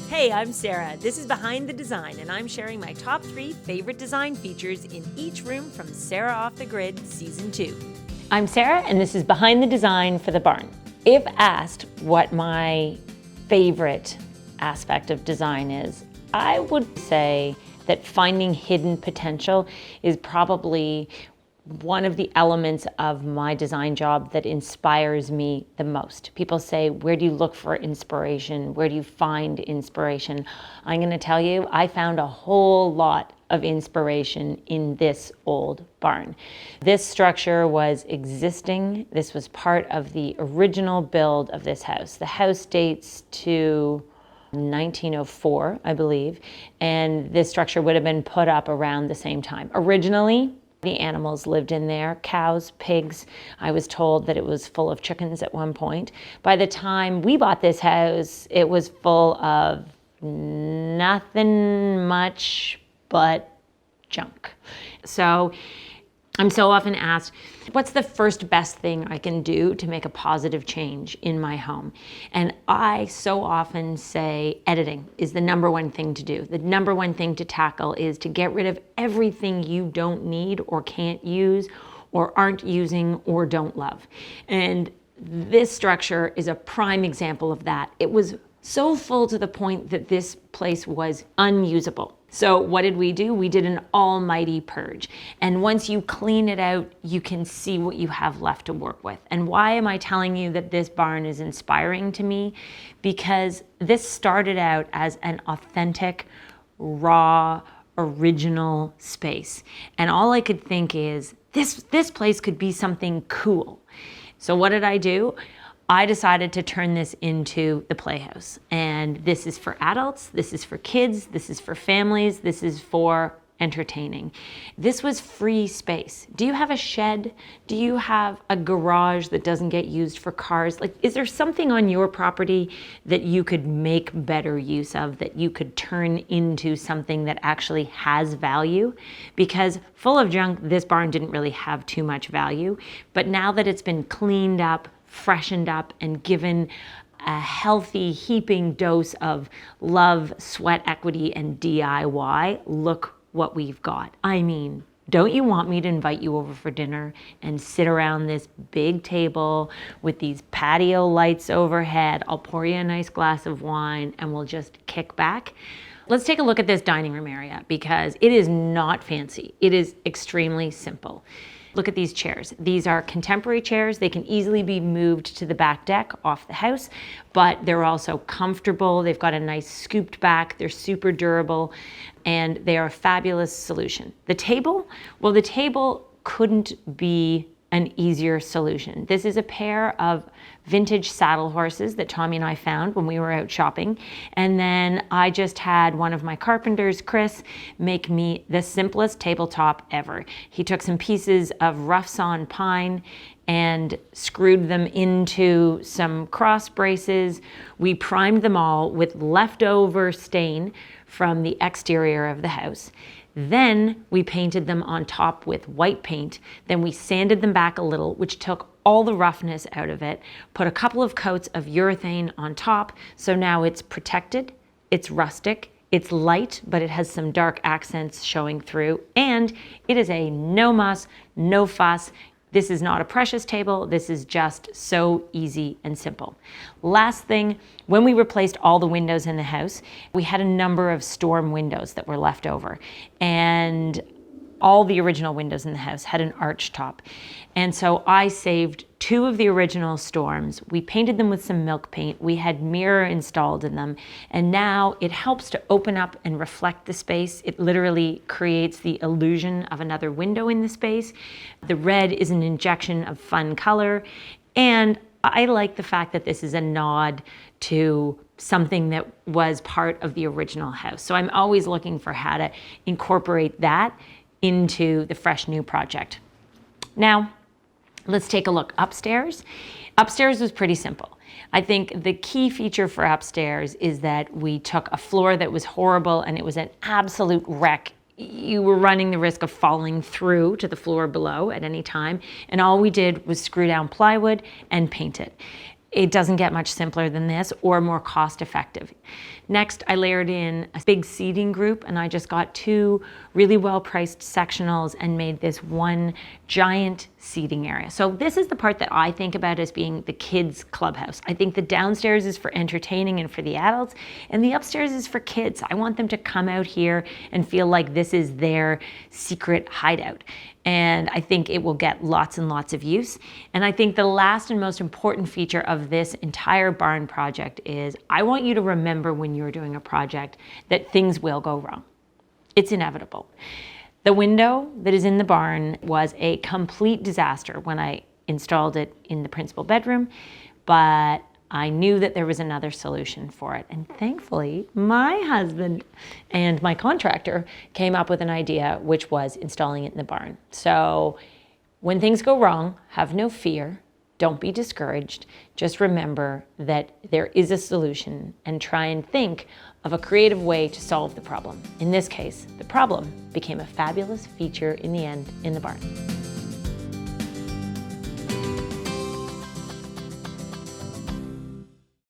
Hey, I'm Sarah. This is Behind the Design, and I'm sharing my top 3 favorite design features in each room from Sarah Off the Grid Season 2. I'm Sarah, and this is Behind the Design for the Barn. If asked what my favorite aspect of design is, I would say that finding hidden potential is probably one of the elements of my design job that inspires me the most. People say, where do you look for inspiration? Where do you find inspiration? I'm going to tell you, I found a whole lot of inspiration in this old barn. This structure was existing. This was part of the original build of this house. The house dates to 1904, I believe, and this structure would have been put up around the same time. Originally, the animals lived in there, cows, pigs. I was told that it was full of chickens at one point. By the time we bought this house, it was full of nothing much but junk. So I'm so often asked, what's the first best thing I can do to make a positive change in my home? And I so often say editing is the number one thing to do. The number one thing to tackle is to get rid of everything you don't need or can't use or aren't using or don't love. And this structure is a prime example of that. It was so full to the point that this place was unusable. So what did? We did an almighty purge. And once you clean it out, you can see what you have left to work with. And why am I telling you that this barn is inspiring to me? Because this started out as an authentic, raw, original space. And all I could think is, this place could be something cool. So what did I do? I decided to turn this into the playhouse. And this is for adults, this is for kids, this is for families, this is for entertaining. This was free space. Do you have a shed? Do you have a garage that doesn't get used for cars? Like, is there something on your property that you could make better use of, that you could turn into something that actually has value? Because full of junk, this barn didn't really have too much value. But now that it's been cleaned up, freshened up, and given a healthy heaping dose of love, sweat equity, and DIY, look what we've got. I mean, don't you want me to invite you over for dinner and sit around this big table with these patio lights overhead? I'll pour you a nice glass of wine and we'll just kick back. Let's take a look at this dining room area because it is not fancy. It is extremely simple. Look at these chairs. These are contemporary chairs. They can easily be moved to the back deck off the house, but they're also comfortable. They've got a nice scooped back. They're super durable, and they are a fabulous solution. The table? Well, the table couldn't be an easier solution. This is a pair of vintage saddle horses that Tommy and I found when we were out shopping. And then I just had one of my carpenters, Chris, make me the simplest tabletop ever. He took some pieces of rough sawn pine and screwed them into some cross braces. We primed them all with leftover stain from the exterior of the house. Then we painted them on top with white paint. Then we sanded them back a little, which took all the roughness out of it, put a couple of coats of urethane on top. So now it's protected, it's rustic, it's light, but it has some dark accents showing through. And it is a no muss, no fuss. This is not a precious table. This is just so easy and simple. Last thing, when we replaced all the windows in the house, we had a number of storm windows that were left over. And all the original windows in the house had an arch top. And so I saved 2 of the original storms. We painted them with some milk paint. We had mirror installed in them. And now it helps to open up and reflect the space. It literally creates the illusion of another window in the space. The red is an injection of fun color. And I like the fact that this is a nod to something that was part of the original house. So I'm always looking for how to incorporate that into the fresh new project. Now, let's take a look upstairs. Upstairs was pretty simple. I think the key feature for upstairs is that we took a floor that was horrible and it was an absolute wreck. You were running the risk of falling through to the floor below at any time. And all we did was screw down plywood and paint it. It doesn't get much simpler than this or more cost effective. Next, I layered in a big seating group, and I just got 2 really well-priced sectionals and made this one giant seating area. So this is the part that I think about as being the kids' clubhouse. I think the downstairs is for entertaining and for the adults, and the upstairs is for kids. I want them to come out here and feel like this is their secret hideout. And I think it will get lots and lots of use. And I think the last and most important feature of this entire barn project is I want you to remember when you're doing a project that things will go wrong. It's inevitable. The window that is in the barn was a complete disaster when I installed it in the principal bedroom, but I knew that there was another solution for it. And thankfully, my husband and my contractor came up with an idea, which was installing it in the barn. So when things go wrong, have no fear. Don't be discouraged. Just remember that there is a solution and try and think of a creative way to solve the problem. In this case, the problem became a fabulous feature in the end in the barn.